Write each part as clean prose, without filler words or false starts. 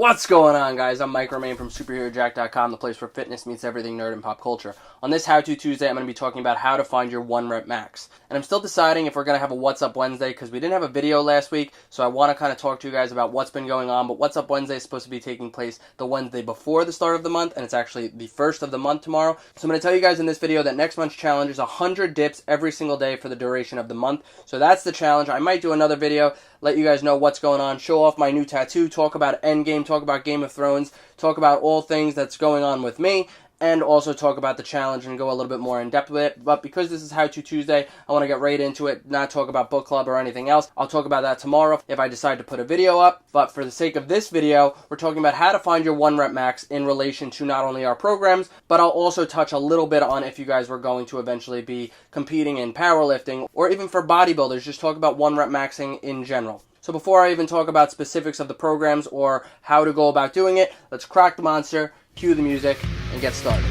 What's going on, guys? I'm Mike Romaine from SuperheroJack.com, the place where fitness meets everything nerd and pop culture. On this How To Tuesday, I'm going to be talking about how to find your 1-rep max. And I'm still deciding if we're going to have a What's Up Wednesday, because we didn't have a video last week, so I want to kind of talk to you guys about what's been going on. But What's Up Wednesday is supposed to be taking place the Wednesday before the start of the month, and it's actually the first of the month tomorrow. So I'm going to tell you guys in this video that next month's challenge is 100 dips every single day for the duration of the month. So that's the challenge. I might do another video, let you guys know what's going on, show off my new tattoo, talk about Endgame, talk about Game of Thrones, talk about all things that's going on with me, and also talk about the challenge and go a little bit more in depth with it. But because this is How To Tuesday, I want to get right into it, not talk about book club or anything else. I'll talk about that tomorrow if I decide to put a video up. But for the sake of this video, we're talking about how to find your 1-rep max in relation to not only our programs, but I'll also touch a little bit on if you guys were going to eventually be competing in powerlifting, or even for bodybuilders, just talk about 1-rep maxing in general. So before I even talk about specifics of the programs or how to go about doing it, let's crack the monster, cue the music, and get started.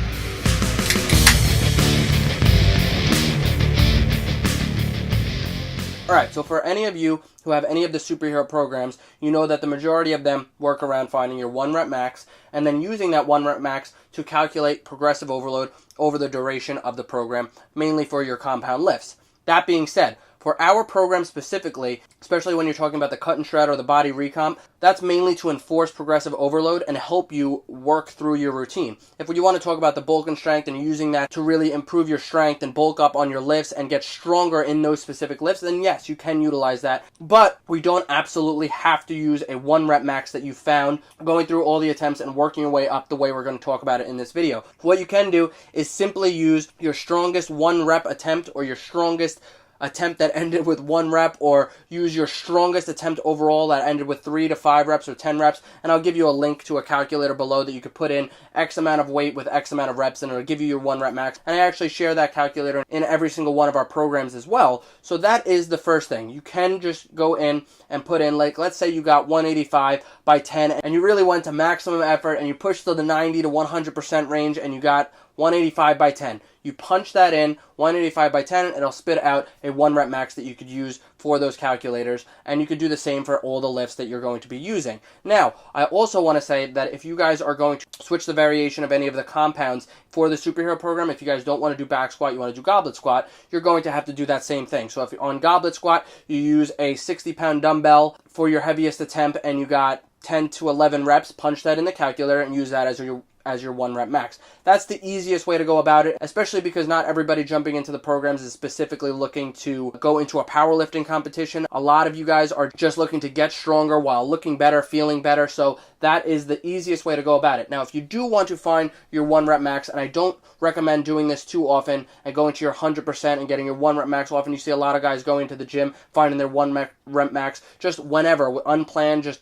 Alright, so for any of you who have any of the superhero programs, you know that the majority of them work around finding your 1-rep max and then using that 1-rep max to calculate progressive overload over the duration of the program, mainly for your compound lifts. That being said, for our program specifically, especially when you're talking about the cut and shred or the body recomp, that's mainly to enforce progressive overload and help you work through your routine. If you want to talk about the bulk and strength and using that to really improve your strength and bulk up on your lifts and get stronger in those specific lifts, then yes, you can utilize that. But we don't absolutely have to use a 1-rep max that you found going through all the attempts and working your way up the way we're going to talk about it in this video. What you can do is simply use your strongest 1-rep attempt or your strongest attempt that ended with 1 rep, or use your strongest attempt overall that ended with 3 to 5 reps or 10 reps, and I'll give you a link to a calculator below that you could put in X amount of weight with X amount of reps and it'll give you your 1-rep max. And I actually share that calculator in every single one of our programs as well. So that is the first thing. You can just go in and put in, like, let's say you got 185 by 10 and you really went to maximum effort and you pushed to the 90 to 100% range and you got 185 by 10. You punch that in, 185 by 10, and it'll spit out a 1-rep max that you could use for those calculators, and you could do the same for all the lifts that you're going to be using. Now, I also want to say that if you guys are going to switch the variation of any of the compounds for the superhero program, if you guys don't want to do back squat, you want to do goblet squat, you're going to have to do that same thing. So if on goblet squat, you use a 60-pound dumbbell for your heaviest attempt, and you got 10 to 11 reps, punch that in the calculator and use that as your 1-rep max. That's the easiest way to go about it, especially because not everybody jumping into the programs is specifically looking to go into a powerlifting competition. A lot of you guys are just looking to get stronger while looking better, feeling better, so that is the easiest way to go about it. Now, if you do want to find your 1-rep max, and I don't recommend doing this too often and going to your 100% and getting your 1-rep max often, you see a lot of guys going to the gym, finding their 1-rep max just whenever, unplanned, just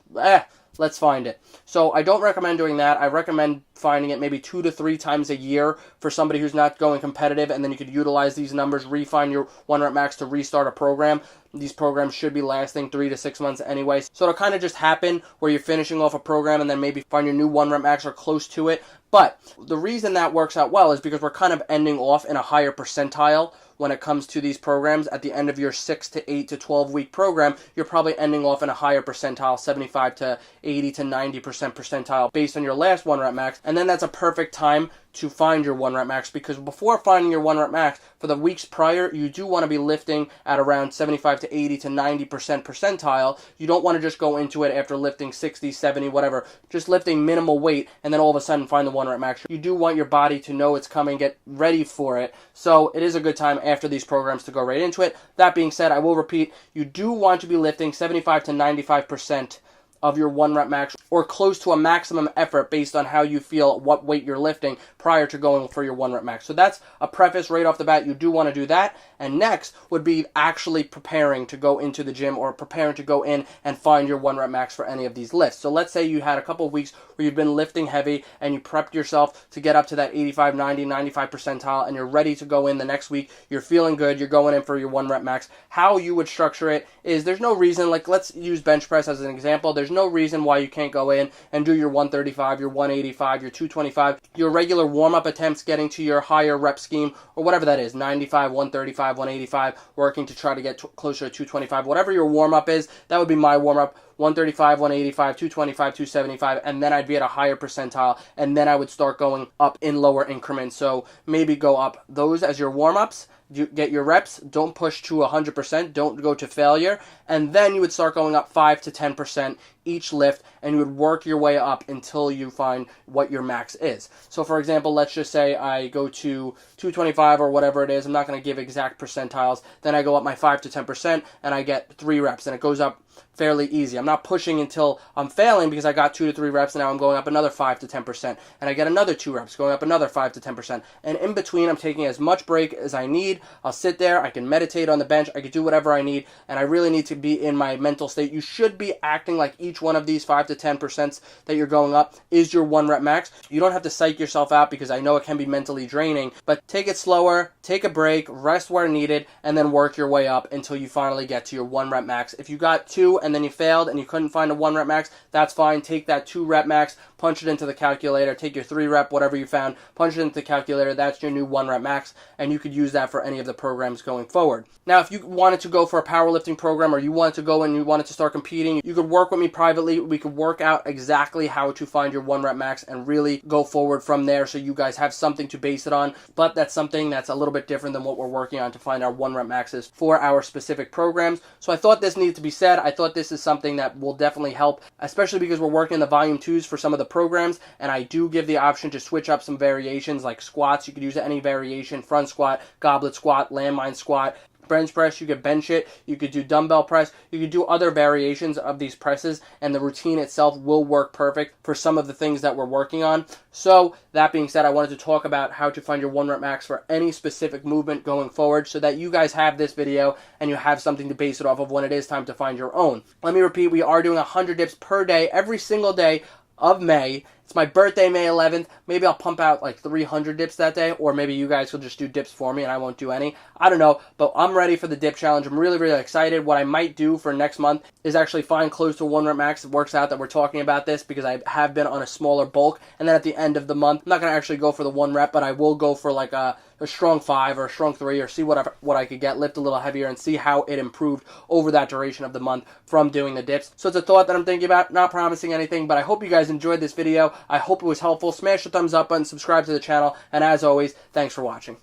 let's find it. So I don't recommend doing that. I recommend finding it maybe 2 to 3 times a year for somebody who's not going competitive, and then you could utilize these numbers, refine your 1-rep max to restart a program. These programs should be lasting 3 to 6 months anyway. So it'll kind of just happen where you're finishing off a program and then maybe find your new 1-rep max or close to it. But the reason that works out well is because we're kind of ending off in a higher percentile when it comes to these programs. At the end of your 6 to 8 to 12 week program, you're probably ending off in a higher percentile, 75 to 80 to 90% percentile based on your last 1-rep max. And then that's a perfect time to find your 1-rep max, because before finding your 1-rep max, for the weeks prior, you do want to be lifting at around 75 to 80 to 90% percentile. You don't want to just go into it after lifting 60, 70, whatever, just lifting minimal weight and then all of a sudden find the 1-rep max. You do want your body to know it's coming, get ready for it. So it is a good time after these programs to go right into it. That being said, I will repeat, you do want to be lifting 75 to 95% of your 1-rep max, or close to a maximum effort based on how you feel, what weight you're lifting prior to going for your 1-rep max. So that's a preface right off the bat. You do want to do that. And next would be actually preparing to go into the gym or preparing to go in and find your 1-rep max for any of these lifts. So let's say you had a couple of weeks where you've been lifting heavy and you prepped yourself to get up to that 85, 90, 95 percentile, and you're ready to go in the next week. You're feeling good. You're going in for your 1-rep max. How you would structure it is, there's no reason, like let's use bench press as an example. There's no reason why you can't go go in and do your 135, your 185, your 225, your regular warm-up attempts getting to your higher rep scheme, or whatever that is, 95, 135, 185, working to try to get closer to 225. Whatever your warm-up is, that would be my warm-up. 135, 185, 225, 275, and then I'd be at a higher percentile, and then I would start going up in lower increments. So maybe go up those as your warm-ups. You get your reps, don't push to 100%, don't go to failure, and then you would start going up 5 to 10% each lift, and you would work your way up until you find what your max is. So for example, let's just say I go to 225 or whatever it is, I'm not going to give exact percentiles, then I go up my 5 to 10% and I get 3 reps, and it goes up fairly easy. I'm not pushing until I'm failing because I got 2 to 3 reps and now I'm going up another 5 to 10%, and I get another 2 reps, going up another 5 to 10%, and in between I'm taking as much break as I need. I'll sit there, I can meditate on the bench, I can do whatever I need, and I really need to be in my mental state. You should be acting like each one of these 5 to 10% that you're going up is your 1 rep max. You don't have to psych yourself out because I know it can be mentally draining, but take it slower, take a break, rest where needed, and then work your way up until you finally get to your 1 rep max. If you got 2 and then you failed and you couldn't find a 1 rep max, that's fine. Take that 2 rep max, punch it into the calculator, take your 3 rep, whatever you found, punch it into the calculator, that's your new 1 rep max, and you could use that for any of the programs going forward. Now, if you wanted to go for a powerlifting program, or you wanted to go and you wanted to start competing, you could work with me privately. We could work out exactly how to find your 1 rep max and really go forward from there, so you guys have something to base it on. But that's something that's a little bit different than what we're working on to find our 1 rep maxes for our specific programs. So I thought this needed to be said. I thought this is something that will definitely help, especially because we're working in the volume 2s for some of the programs, and I do give the option to switch up some variations like squats. You could use any variation: front squat, goblet squat, landmine squat, bench press. You could bench it, you could do dumbbell press, you could do other variations of these presses, and the routine itself will work perfect for some of the things that we're working on. So that being said, I wanted to talk about how to find your 1 rep max for any specific movement going forward, so that you guys have this video and you have something to base it off of when it is time to find your own. Let me repeat, we are doing 100 dips per day every single day of May. It's my birthday, May 11th. Maybe I'll pump out like 300 dips that day, or maybe you guys will just do dips for me and I won't do any. I don't know, but I'm ready for the dip challenge. I'm really, really excited. What I might do for next month is actually find close to 1 rep max. It works out that we're talking about this because I have been on a smaller bulk, and then at the end of the month, I'm not going to actually go for the 1 rep, but I will go for like a strong 5 or a strong 3, or see what I could get, lift a little heavier, and see how it improved over that duration of the month from doing the dips. So it's a thought that I'm thinking about, not promising anything, but I hope you guys enjoyed this video. I hope it was helpful. Smash the thumbs up button, subscribe to the channel, and as always, thanks for watching.